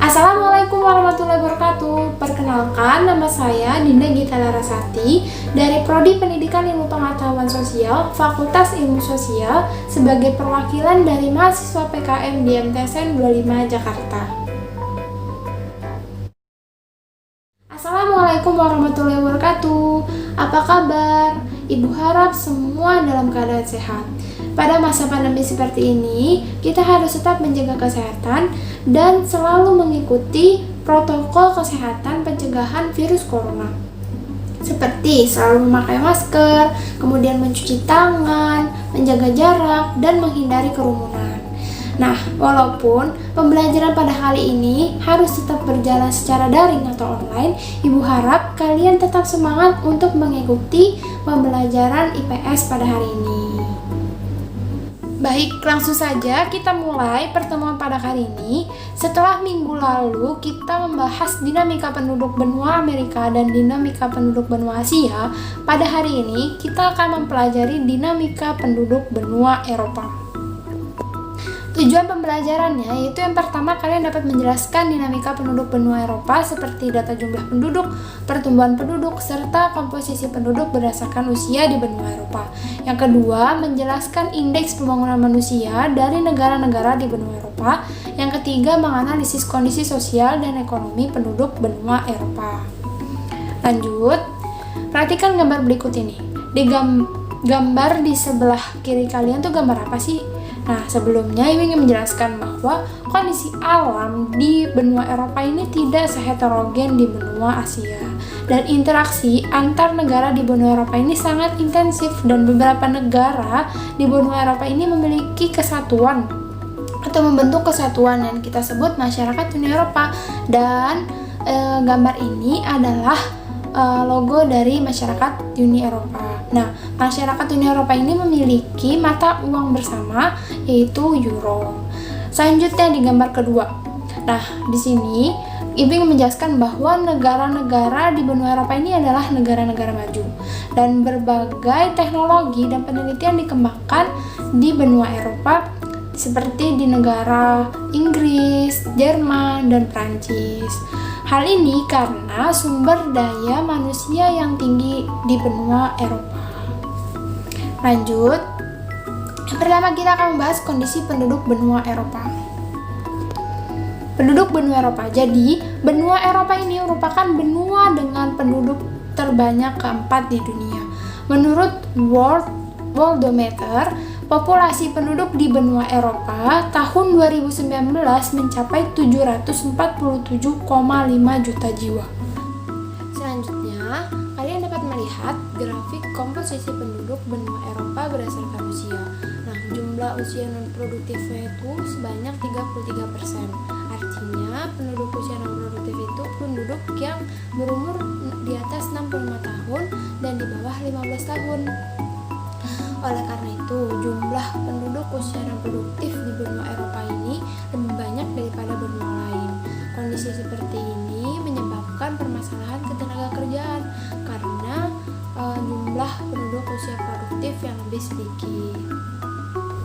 Assalamualaikum warahmatullahi wabarakatuh. Perkenalkan, nama saya Dinda Gita Larasati dari Prodi Pendidikan Ilmu Pengetahuan Sosial, Fakultas Ilmu Sosial sebagai perwakilan dari mahasiswa PKM di MTSN 25 Jakarta. Assalamualaikum warahmatullahi wabarakatuh. Apa kabar? Ibu harap semua dalam keadaan sehat. Pada masa pandemi seperti ini, kita harus tetap menjaga kesehatan dan selalu mengikuti protokol kesehatan pencegahan virus corona. Seperti selalu memakai masker, kemudian mencuci tangan, menjaga jarak, dan menghindari kerumunan. Nah, walaupun pembelajaran pada kali ini harus tetap berjalan secara daring atau online, Ibu harap kalian tetap semangat untuk mengikuti pembelajaran IPS pada hari ini. Baik, langsung saja kita mulai pertemuan pada kali ini. Setelah minggu lalu kita membahas dinamika penduduk benua Amerika dan dinamika penduduk benua Asia, pada hari ini kita akan mempelajari dinamika penduduk benua Eropa. Tujuan pembelajarannya yaitu yang pertama, kalian dapat menjelaskan dinamika penduduk benua Eropa seperti data jumlah penduduk, pertumbuhan penduduk, serta komposisi penduduk berdasarkan usia di benua Eropa. Yang kedua, menjelaskan indeks pembangunan manusia dari negara-negara di benua Eropa. Yang ketiga, menganalisis kondisi sosial dan ekonomi penduduk benua Eropa. Lanjut, perhatikan gambar berikut ini. Di gambar di sebelah kiri kalian tuh gambar apa sih? Nah, sebelumnya Ibu ingin menjelaskan bahwa kondisi alam di benua Eropa ini tidak seheterogen di benua Asia. Dan interaksi antar negara di benua Eropa ini sangat intensif, dan beberapa negara di benua Eropa ini memiliki kesatuan atau membentuk kesatuan yang kita sebut masyarakat Uni Eropa. Dan gambar ini adalah logo dari masyarakat Uni Eropa. Nah, masyarakat Uni Eropa ini memiliki mata uang bersama yaitu euro. Selanjutnya di gambar kedua. Nah, di sini Ibu ingin menjelaskan bahwa negara-negara di benua Eropa ini adalah negara-negara maju, dan berbagai teknologi dan penelitian dikembangkan di benua Eropa seperti di negara Inggris, Jerman, dan Prancis. Hal ini karena sumber daya manusia yang tinggi di benua Eropa. Lanjut, yang pertama kita akan membahas kondisi penduduk benua Eropa. Penduduk benua Eropa. Jadi, benua Eropa ini merupakan benua dengan penduduk terbanyak keempat di dunia. Menurut Worldometer, populasi penduduk di benua Eropa tahun 2019 mencapai 747,5 juta jiwa. Selanjutnya, kalian dapat melihat grafik komposisi penduduk benua Eropa berdasarkan usia. Nah, jumlah usia non-produktifnya itu sebanyak 33%. Artinya, penduduk usia non-produktif itu penduduk yang berumur di atas 65 tahun dan di bawah 15 tahun. Oleh karena itu, jumlah penduduk usia non-produktif di benua Eropa ini lebih banyak daripada benua lain. Kondisi seperti ini menyebabkan permasalahan ketenagakerjaan karena jumlah penduduk usia produktif yang lebih sedikit.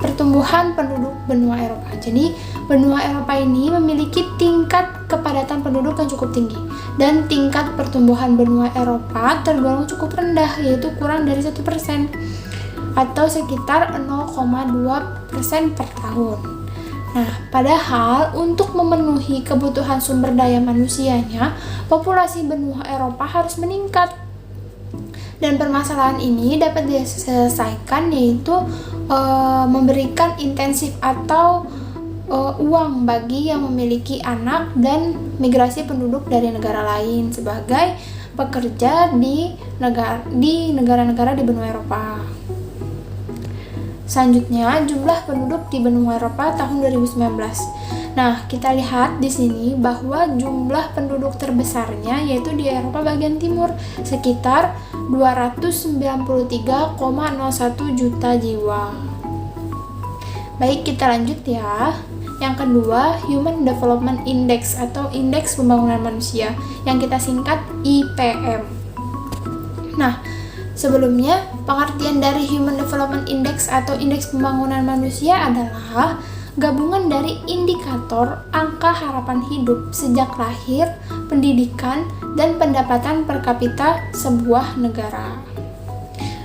Pertumbuhan penduduk benua Eropa. Jadi, benua Eropa ini memiliki tingkat kepadatan penduduk yang cukup tinggi, dan tingkat pertumbuhan benua Eropa tergolong cukup rendah, yaitu kurang dari 1%. Atau sekitar 0,2% per tahun. Nah, padahal untuk memenuhi kebutuhan sumber daya manusianya, populasi benua Eropa harus meningkat. Dan permasalahan ini dapat diselesaikan yaitu memberikan intensif atau uang bagi yang memiliki anak dan migrasi penduduk dari negara lain sebagai pekerja di negara-negara di benua Eropa. Selanjutnya, jumlah penduduk di benua Eropa tahun 2019. Nah, kita lihat di sini bahwa jumlah penduduk terbesarnya yaitu di Eropa bagian timur, sekitar 293,01 juta jiwa. Baik, kita lanjut ya. Yang kedua, Human Development Index atau Indeks Pembangunan Manusia yang kita singkat IPM. Nah, sebelumnya, pengertian dari Human Development Index atau Indeks Pembangunan Manusia adalah gabungan dari indikator angka harapan hidup sejak lahir, pendidikan, dan pendapatan per kapita sebuah negara.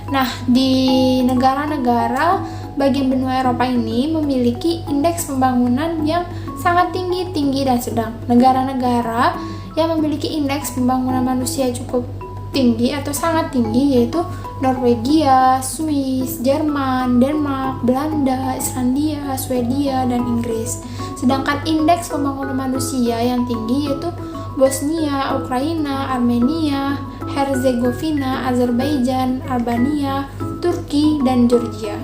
Nah, di negara-negara bagian benua Eropa ini memiliki indeks pembangunan yang sangat tinggi dan sedang. Negara-negara yang memiliki indeks pembangunan manusia cukup tinggi atau sangat tinggi yaitu Norwegia, Swiss, Jerman, Denmark, Belanda, Islandia, Swedia, dan Inggris. Sedangkan indeks pembangunan manusia yang tinggi yaitu Bosnia, Ukraina, Armenia, Herzegovina, Azerbaijan, Albania, Turki, dan Georgia.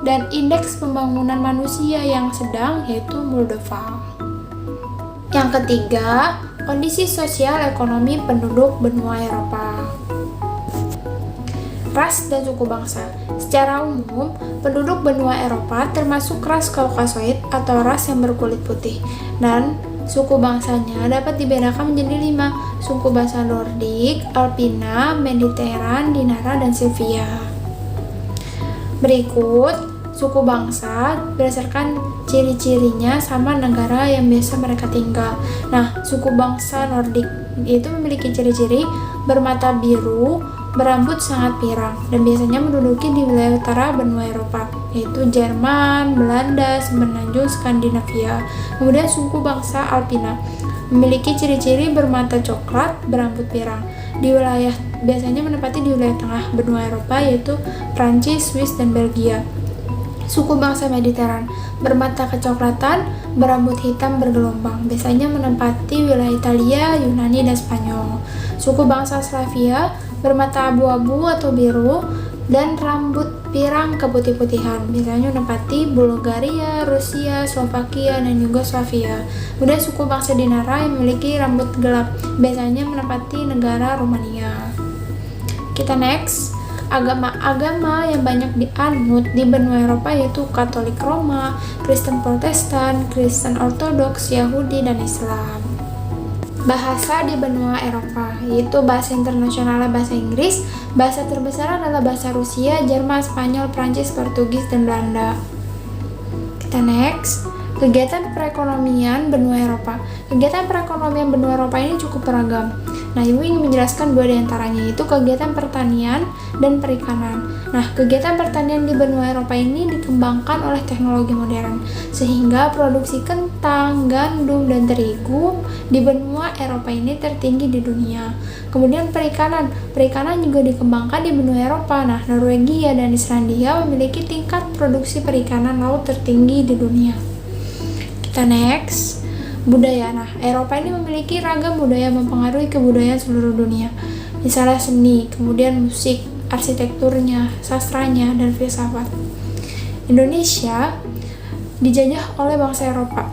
Dan indeks pembangunan manusia yang sedang yaitu Moldova. Yang ketiga, kondisi sosial ekonomi penduduk benua Eropa. Ras dan suku bangsa. Secara umum, penduduk benua Eropa termasuk ras Kaukasoid atau ras yang berkulit putih, dan suku bangsanya dapat dibedakan menjadi 5, suku bangsa Nordik, Alpina, Mediteran, Dinara, dan Silvia. Berikut suku bangsa berdasarkan ciri-cirinya sama negara yang biasa mereka tinggal. Nah, suku bangsa Nordik itu memiliki ciri-ciri bermata biru, berambut sangat pirang, dan biasanya menduduki di wilayah utara benua Eropa, yaitu Jerman, Belanda, Semenanjung Skandinavia. Kemudian suku bangsa Alpina memiliki ciri-ciri bermata coklat, berambut pirang. Biasanya menempati di wilayah tengah benua Eropa, yaitu Prancis, Swiss, dan Belgia. Suku bangsa Mediteran bermata kecoklatan, berambut hitam bergelombang, biasanya menempati wilayah Italia, Yunani, dan Spanyol. Suku bangsa Slavia bermata abu-abu atau biru dan rambut pirang keputih-putihan, biasanya menempati Bulgaria, Rusia, Slovakia, dan Yugoslavia. Kemudian suku bangsa Dinara yang memiliki rambut gelap, biasanya menempati negara Rumania. Kita next. Agama yang banyak dianut di benua Eropa yaitu Katolik Roma, Kristen Protestan, Kristen Ortodoks, Yahudi, dan Islam. Bahasa di benua Eropa yaitu bahasa internasionalnya bahasa Inggris, bahasa terbesar adalah bahasa Rusia, Jerman, Spanyol, Prancis, Portugis, dan Belanda. Kita next. Kegiatan perekonomian benua Eropa. Kegiatan perekonomian benua Eropa ini cukup beragam. Nah, Ibu ingin menjelaskan 2 diantaranya, yaitu kegiatan pertanian dan perikanan. Nah, kegiatan pertanian di benua Eropa ini dikembangkan oleh teknologi modern, sehingga produksi kentang, gandum, dan terigu di benua Eropa ini tertinggi di dunia. Kemudian perikanan juga dikembangkan di benua Eropa. Nah, Norwegia dan Islandia memiliki tingkat produksi perikanan laut tertinggi di dunia. Kita next. Budaya. Nah, Eropa ini memiliki ragam budaya mempengaruhi kebudayaan seluruh dunia. Misalnya seni, kemudian musik, arsitekturnya, sastranya, dan filsafat. Indonesia dijajah oleh bangsa Eropa,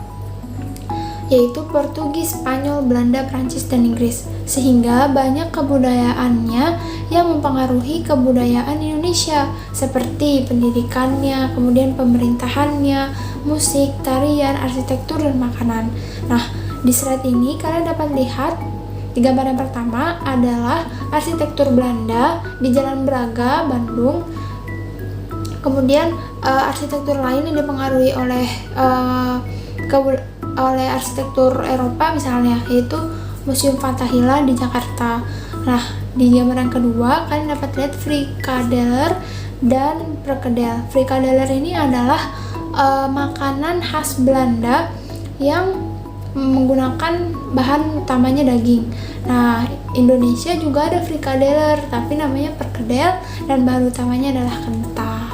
yaitu Portugis, Spanyol, Belanda, Prancis, dan Inggris, sehingga banyak kebudayaannya yang mempengaruhi kebudayaan Indonesia, seperti pendidikannya, kemudian pemerintahannya, musik, tarian, arsitektur, dan makanan. Nah, di slide ini kalian dapat lihat di gambar yang pertama adalah arsitektur Belanda di Jalan Braga, Bandung. Kemudian arsitektur lain yang dipengaruhi oleh arsitektur Eropa misalnya, yaitu Museum Fathahillah di Jakarta. Nah, di gambar yang kedua kalian dapat lihat frikadeler dan perkedel. Frikadeler ini adalah makanan khas Belanda yang menggunakan bahan utamanya daging. Nah, Indonesia juga ada frikadeler, tapi namanya perkedel dan bahan utamanya adalah kentang.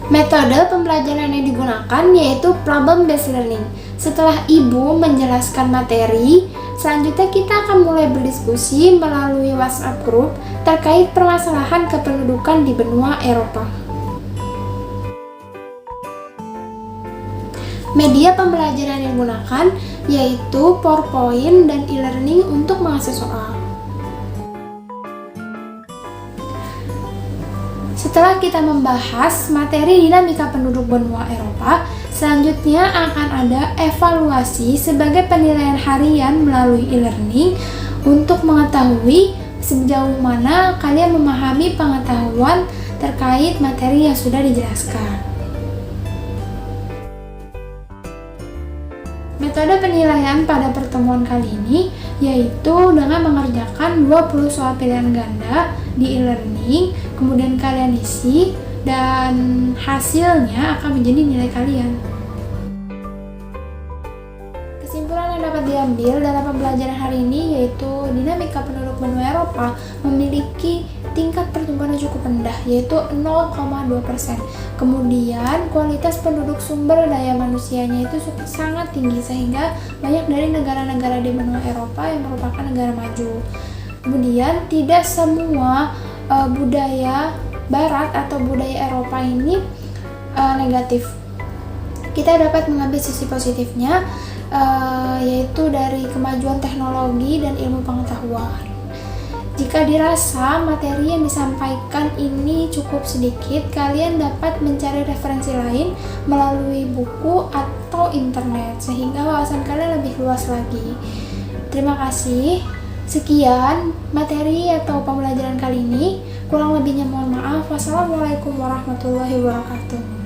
Metode pembelajaran yang digunakan yaitu problem based learning. Setelah Ibu menjelaskan materi, selanjutnya kita akan mulai berdiskusi melalui WhatsApp group terkait permasalahan kependudukan di benua Eropa. Media pembelajaran yang digunakan yaitu PowerPoint dan e-learning untuk mengakses soal. Setelah kita membahas materi dinamika penduduk benua Eropa, selanjutnya akan ada evaluasi sebagai penilaian harian melalui e-learning untuk mengetahui sejauh mana kalian memahami pengetahuan terkait materi yang sudah dijelaskan. Metode penilaian pada pertemuan kali ini yaitu dengan mengerjakan 20 soal pilihan ganda di e-learning, kemudian kalian isi dan hasilnya akan menjadi nilai kalian. Kesimpulan yang dapat diambil dalam pembelajaran hari ini yaitu dinamika penduduk benua Eropa memiliki tingkat pertumbuhan yang cukup rendah yaitu 0,2%. Kemudian kualitas penduduk sumber daya manusianya itu sangat tinggi sehingga banyak dari negara-negara di benua Eropa yang merupakan negara maju. Kemudian tidak semua budaya Barat atau budaya Eropa ini negatif. Kita dapat mengambil sisi positifnya yaitu dari kemajuan teknologi dan ilmu pengetahuan. Jika dirasa materi yang disampaikan ini cukup sedikit, kalian dapat mencari referensi lain melalui buku atau internet sehingga wawasan kalian lebih luas lagi. Terima kasih. Sekian materi atau pembelajaran kali ini. Kurang lebihnya mohon maaf. Wassalamualaikum warahmatullahi wabarakatuh.